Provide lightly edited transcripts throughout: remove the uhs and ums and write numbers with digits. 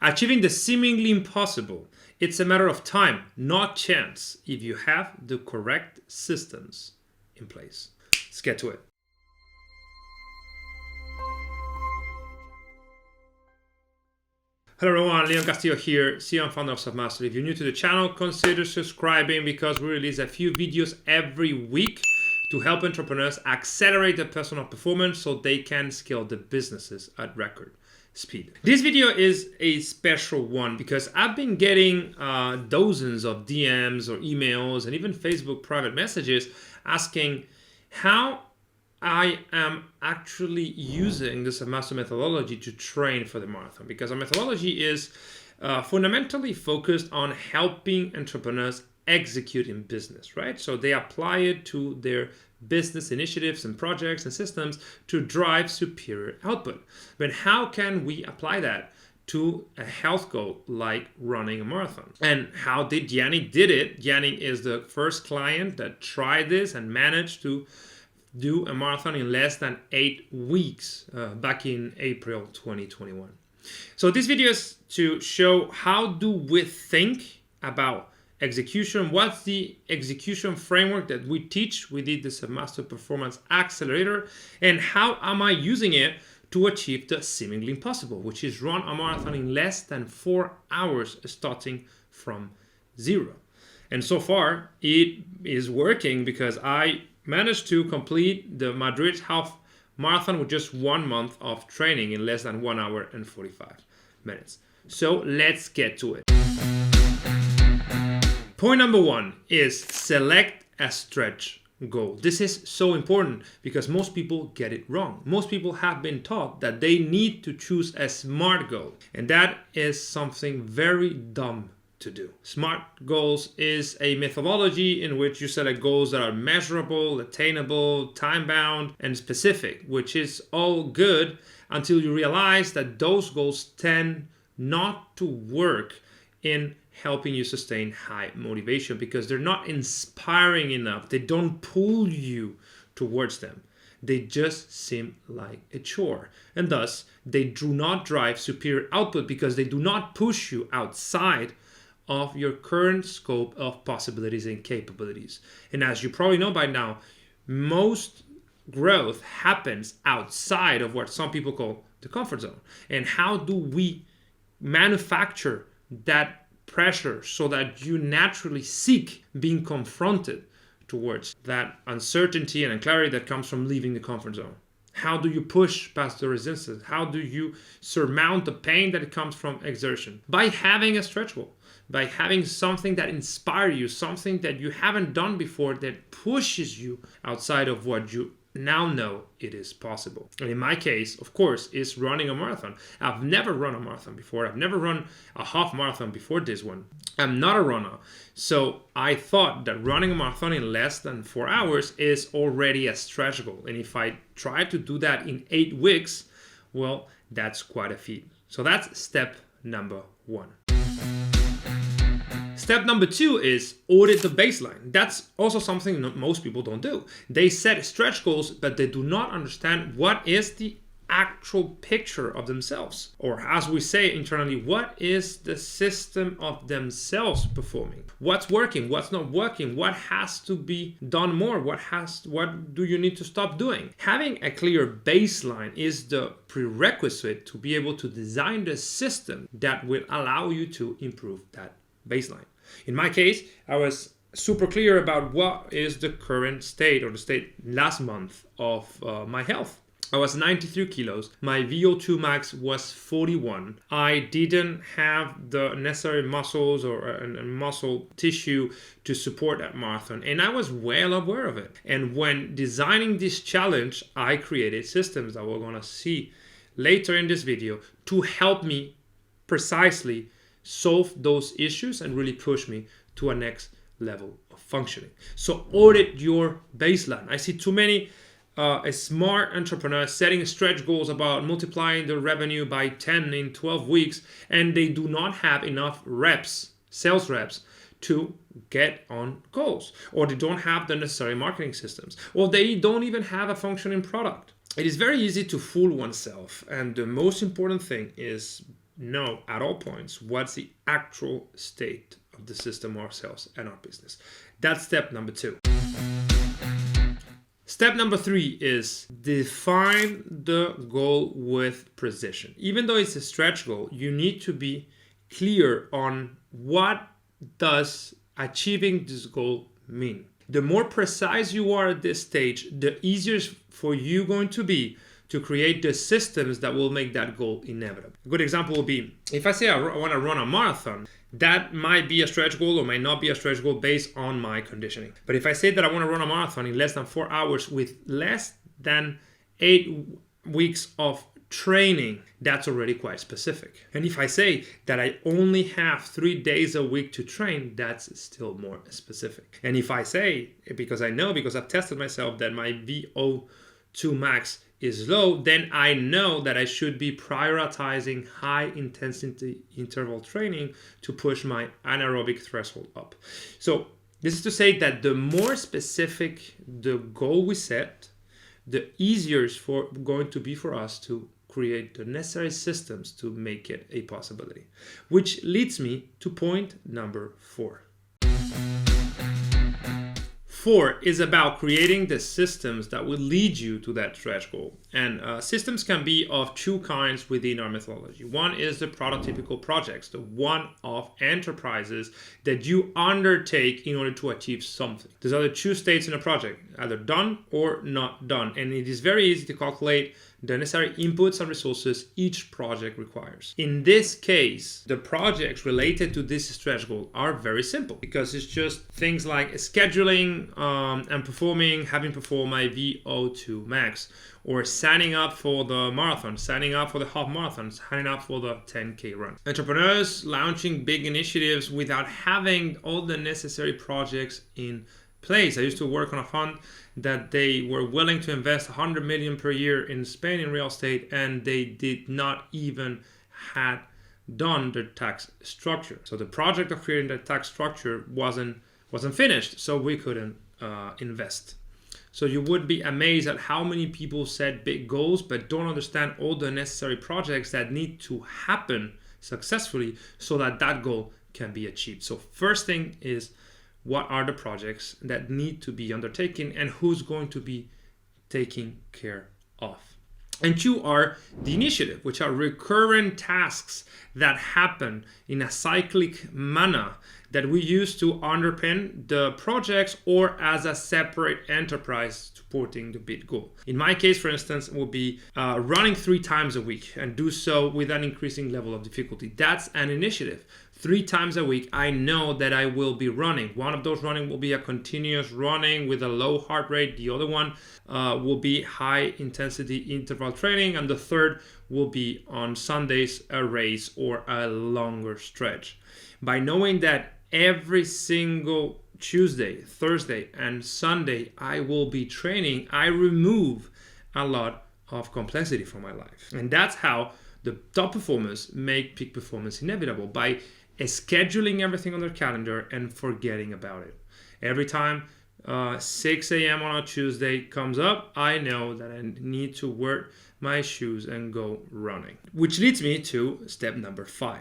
Achieving the seemingly impossible. It's a matter of time, not chance, if you have the correct systems in place. Let's get to it. Hello everyone, Leon Castillo here, CEO and founder of Selfmastered. If you're new to the channel, consider subscribing because we release a few videos every week to help entrepreneurs accelerate their personal performance so they can scale their businesses at record speed. This video is a special one because I've been getting dozens of DMs or emails and even Facebook private messages asking how I am actually using the Selfmastered methodology to train for the marathon, because our methodology is fundamentally focused on helping entrepreneurs execute in business, right? So they apply it to their business initiatives and projects and systems to drive superior output. But how can we apply that to a health goal like running a marathon? And how did Yannick did it? Yannick is the first client that tried this and managed to do a marathon in less than 8 weeks back in April 2021. So this video is to show how do we think about execution, what's the execution framework that we teach. We did the Selfmastered Performance Accelerator, and how am I using it to achieve the seemingly impossible, which is run a marathon in less than 4 hours starting from zero. And so far it is working because I managed to complete the Madrid half marathon with just 1 month of training in less than 1 hour and 45 minutes. So let's get to it. Point number one is select a stretch goal. This is so important because most people get it wrong. Most people have been taught that they need to choose a SMART goal, and that is something very dumb to do. SMART goals is a methodology in which you select goals that are measurable, attainable, time-bound, and specific, which is all good until you realize that those goals tend not to work in helping you sustain high motivation because they're not inspiring enough. They don't pull you towards them. They just seem like a chore, and thus they do not drive superior output because they do not push you outside of your current scope of possibilities and capabilities. And as you probably know by now, most growth happens outside of what some people call the comfort zone. And how do we manufacture that pressure so that you naturally seek being confronted towards that uncertainty and clarity that comes from leaving the comfort zone? How do you push past the resistance? How do you surmount the pain that comes from exertion? By having a stretch goal, by having something that inspires you, something that you haven't done before that pushes you outside of what you now know it is possible. And in my case, of course, is running a marathon. I've never run a marathon before. I've never run a half marathon before this one. I'm not a runner. So I thought that running a marathon in less than 4 hours is already a stretch goal. And if I try to do that in 8 weeks, well, that's quite a feat. So that's step number one. Step number two is audit the baseline. That's also something that most people don't do. They set stretch goals, but they do not understand what is the actual picture of themselves. Or as we say internally, what is the system of themselves performing? What's working? What's not working? What has to be done more? What do you need to stop doing? Having a clear baseline is the prerequisite to be able to design the system that will allow you to improve that baseline. In my case, I was super clear about what is the current state or the state last month of my health. I was 93 kilos. My VO2 max was 41. I didn't have the necessary muscles or muscle tissue to support that marathon, and I was well aware of it. And when designing this challenge, I created systems that we're going to see later in this video to help me precisely solve those issues and really push me to a next level of functioning. So audit your baseline. I see too many smart entrepreneurs setting stretch goals about multiplying their revenue by 10 in 12 weeks, and they do not have enough reps, sales reps, to get on goals, or they don't have the necessary marketing systems, or they don't even have a functioning product. It is very easy to fool oneself, and the most important thing is know at all points what's the actual state of the system, ourselves, and our business. That's step number 2. Step number 3 is define the goal with precision. Even though it's a stretch goal, you need to be clear on what does achieving this goal mean. The more precise you are at this stage, the easier for you going to be to create the systems that will make that goal inevitable. A good example will be, if I say I want to run a marathon, that might be a stretch goal or might not be a stretch goal based on my conditioning. But if I say that I want to run a marathon in less than 4 hours with less than 8 weeks of training, that's already quite specific. And if I say that I only have 3 days a week to train, that's still more specific. And if I say, because I've tested myself, that my VO2 max is low, then I know that I should be prioritizing high intensity interval training to push my anaerobic threshold up. So this is to say that the more specific the goal we set, the easier it's going to be for us to create the necessary systems to make it a possibility. Which leads me to point number 4. 4 is about creating the systems that will lead you to that stretch goal. And systems can be of 2 kinds within our methodology. One is the prototypical projects, the one-off enterprises that you undertake in order to achieve something. There's other 2 states in a project, either done or not done. And it is very easy to calculate the necessary inputs and resources each project requires. In this case, the projects related to this stretch goal are very simple because it's just things like scheduling and having performed my VO2 max, or signing up for the marathon, signing up for the half marathon, signing up for the 10K run. Entrepreneurs launching big initiatives without having all the necessary projects in place. I used to work on a fund that they were willing to invest 100 million per year in Spain in real estate, and they did not even had done their tax structure. So the project of creating that tax structure wasn't finished, so we couldn't invest. So you would be amazed at how many people set big goals but don't understand all the necessary projects that need to happen successfully so that that goal can be achieved. So first thing is, what are the projects that need to be undertaken and who's going to be taking care of? And 2 are the initiative, which are recurrent tasks that happen in a cyclic manner that we use to underpin the projects or as a separate enterprise supporting the big goal. In my case, for instance, it would be running 3 times a week and do so with an increasing level of difficulty. That's an initiative. 3 times a week, I know that I will be running. One of those running will be a continuous running with a low heart rate. The other one will be high intensity interval training. And the third will be on Sundays, a race or a longer stretch. By knowing that every single Tuesday, Thursday, and Sunday I will be training, I remove a lot of complexity from my life. And that's how the top performers make peak performance inevitable, by scheduling everything on their calendar and forgetting about it. Every time 6 a.m. on a Tuesday comes up, I know that I need to wear my shoes and go running. Which leads me to step number 5.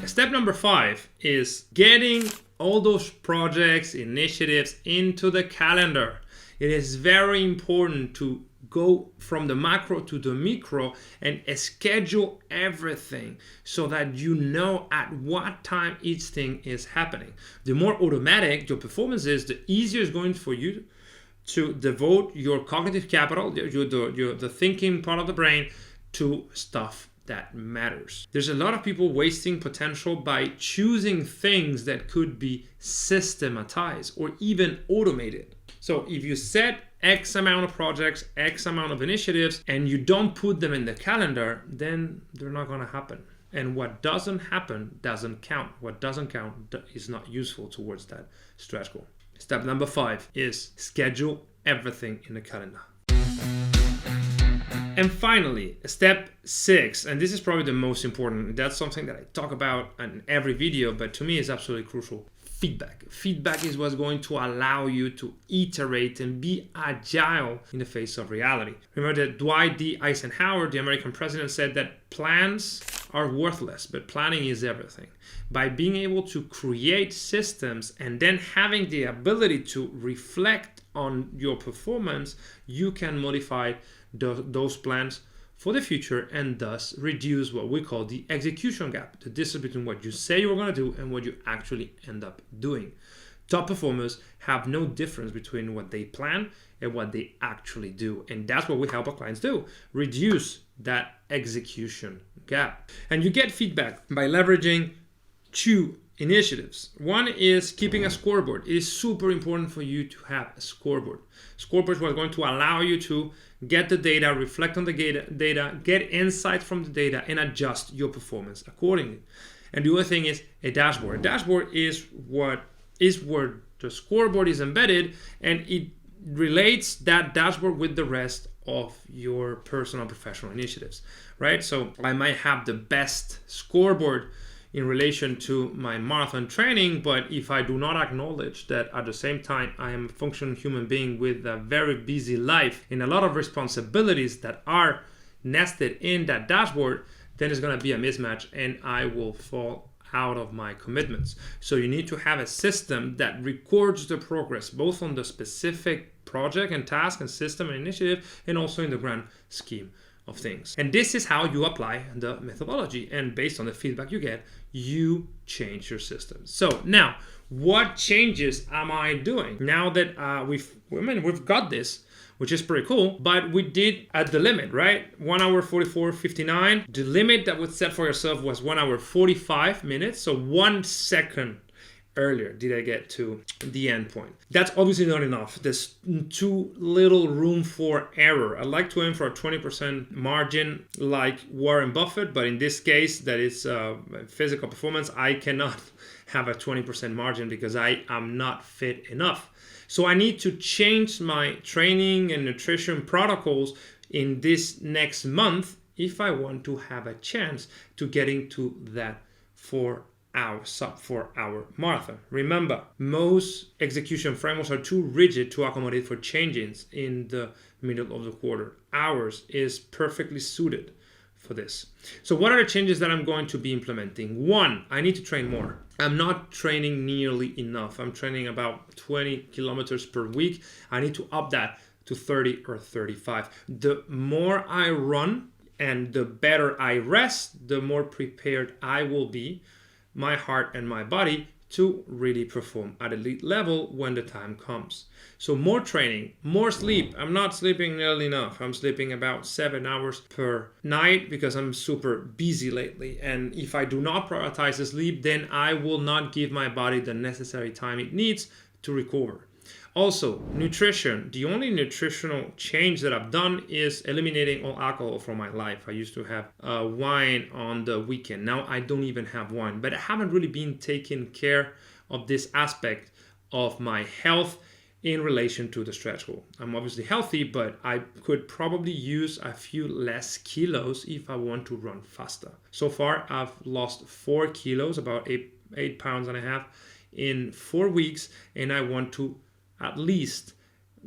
Step number 5 is getting all those projects, initiatives into the calendar. It is very important to go from the macro to the micro and schedule everything so that you know at what time each thing is happening. The more automatic your performance is, the easier it's going for you to devote your cognitive capital, the thinking part of the brain, to stuff that matters. There's a lot of people wasting potential by choosing things that could be systematized or even automated. So if you set X amount of projects, X amount of initiatives, and you don't put them in the calendar, then they're not going to happen. And what doesn't happen doesn't count. What doesn't count is not useful towards that stretch goal. Step number 5 is schedule everything in the calendar. And finally, step 6, and this is probably the most important. That's something that I talk about in every video, but to me it's absolutely crucial. feedback. Feedback is what's going to allow you to iterate and be agile in the face of reality. Remember that Dwight D. Eisenhower, the American president, said that plans are worthless, but planning is everything. By being able to create systems and then having the ability to reflect on your performance, you can modify those plans for the future and thus reduce what we call the execution gap, the distance between what you say you're going to do and what you actually end up doing. Top performers have no difference between what they plan and what they actually do. And that's what we help our clients do, reduce that execution gap. And you get feedback by leveraging 2 initiatives. One is keeping a scoreboard. It is super important for you to have a scoreboard. Scoreboard is what's going to allow you to get the data, reflect on the data, get insights from the data, and adjust your performance accordingly. And the other thing is a dashboard. A dashboard is where the scoreboard is embedded, and it relates that dashboard with the rest of your personal professional initiatives, right? So I might have the best scoreboard in relation to my marathon training, but if I do not acknowledge that at the same time I am a functional human being with a very busy life and a lot of responsibilities that are nested in that dashboard, then it's going to be a mismatch and I will fall out of my commitments. So you need to have a system that records the progress both on the specific project and task and system and initiative and also in the grand scheme of things. And this is how you apply the methodology, and based on the feedback you get, you change your system. So now, what changes am I doing now that we've got this, which is pretty cool, but we did at the limit, right? 1 hour 44:59. The limit that was set for yourself was 1 hour 45 minutes, so 1 second earlier did I get to the end point. That's obviously not enough. There's too little room for error. I like to aim for a 20% margin like Warren Buffett, but in this case, that is physical performance, I cannot have a 20% margin because I am not fit enough. So I need to change my training and nutrition protocols in this next month if I want to have a chance to getting to that sub 4 hour marathon. Remember, most execution frameworks are too rigid to accommodate for changes in the middle of the quarter. Ours is perfectly suited for this. So what are the changes that I'm going to be implementing? 1, I need to train more. I'm not training nearly enough. I'm training about 20 kilometers per week. I need to up that to 30 or 35. The more I run and the better I rest, the more prepared I will be, my heart and my body, to really perform at elite level when the time comes. So more training, more sleep. I'm not sleeping nearly enough. I'm sleeping about 7 hours per night because I'm super busy lately. And if I do not prioritize the sleep, then I will not give my body the necessary time it needs to recover. Also, nutrition. The only nutritional change that I've done is eliminating all alcohol from my life. I used to have wine on the weekend. Now I don't even have wine, but I haven't really been taking care of this aspect of my health in relation to the stretch goal. I'm obviously healthy, but I could probably use a few less kilos if I want to run faster. So far, I've lost 4 kilos, about 8 pounds and a half in 4 weeks, and I want to at least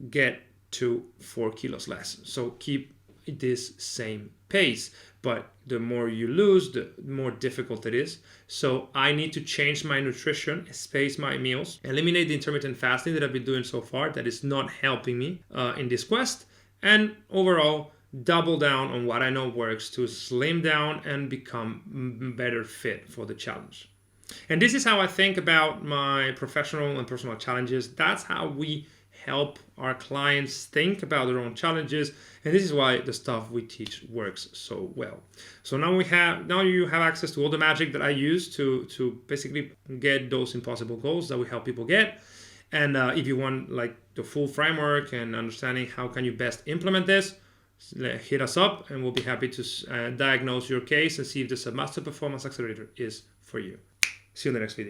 get to 4 kilos less. So keep this same pace, but the more you lose, the more difficult it is. So I need to change my nutrition, space my meals, eliminate the intermittent fasting that I've been doing so far that is not helping me in this quest, and overall double down on what I know works to slim down and become better fit for the challenge. And this is how I think about my professional and personal challenges. That's how we help our clients think about their own challenges. And this is why the stuff we teach works so well. So now you have access to all the magic that I use to basically get those impossible goals that we help people get. And if you want like the full framework and understanding how can you best implement this, hit us up and we'll be happy to diagnose your case and see if the Selfmastered Performance Accelerator is for you. See you in the next video.